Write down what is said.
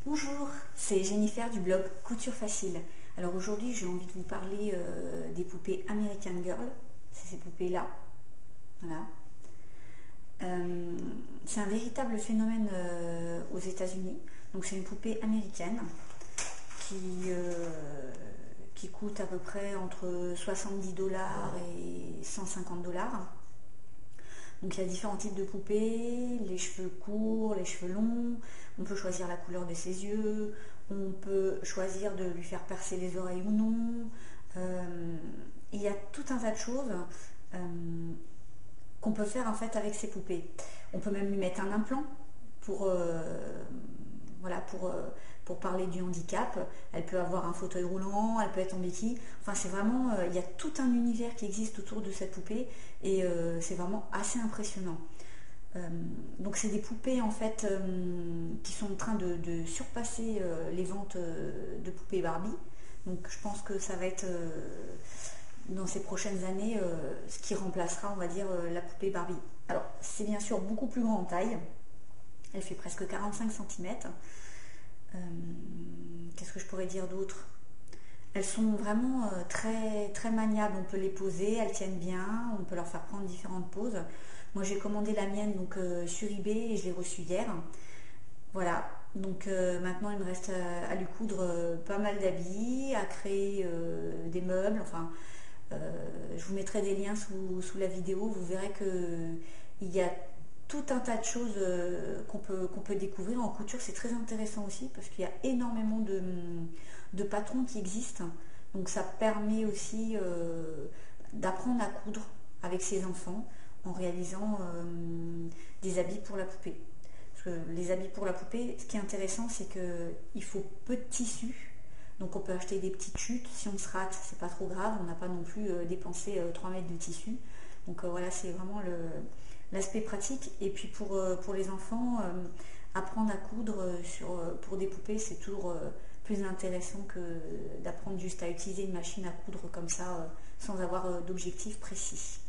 Bonjour, c'est Jennifer du blog Couture Facile. Alors aujourd'hui j'ai envie de vous parler des poupées American Girl, c'est ces poupées-là. Voilà. C'est un véritable phénomène aux États-Unis. Donc c'est une poupée américaine qui coûte à peu près entre 70 $ et 150 $. Donc il y a différents types de poupées, les cheveux courts, les cheveux longs, on peut choisir la couleur de ses yeux, on peut choisir de lui faire percer les oreilles ou non. Il y a tout un tas de choses qu'on peut faire en fait avec ces poupées. On peut même lui mettre un implant pour parler du handicap. Elle peut avoir un fauteuil roulant, elle peut être en béquille. Enfin, c'est vraiment, il y a tout un univers qui existe autour de cette poupée et c'est vraiment assez impressionnant. Donc c'est des poupées en fait qui sont en train de surpasser les ventes de poupées Barbie. Donc je pense que ça va être dans ces prochaines années ce qui remplacera, on va dire, la poupée Barbie. Alors c'est bien sûr beaucoup plus grand en taille. Elle fait presque 45 cm. Qu'est-ce que je pourrais dire d'autre? Elles sont vraiment très, très maniables, on peut les poser, elles tiennent bien, on peut leur faire prendre différentes poses. Moi j'ai commandé la mienne donc, sur eBay et je l'ai reçue hier. Voilà, donc maintenant il me reste à lui coudre pas mal d'habits, à créer des meubles, enfin je vous mettrai des liens sous la vidéo, vous verrez qu'il y a tout un tas de choses qu'on peut découvrir en couture. C'est très intéressant aussi parce qu'il y a énormément de patrons qui existent. Donc ça permet aussi d'apprendre à coudre avec ses enfants en réalisant des habits pour la poupée. Parce que les habits pour la poupée, ce qui est intéressant, c'est qu'il faut peu de tissu. Donc on peut acheter des petites chutes. Si on se rate, c'est pas trop grave. On n'a pas non plus dépensé 3 mètres de tissu. Donc voilà, c'est vraiment l'aspect pratique. Et puis pour les enfants, apprendre à coudre pour des poupées, c'est toujours plus intéressant que d'apprendre juste à utiliser une machine à coudre comme ça sans avoir d'objectif précis.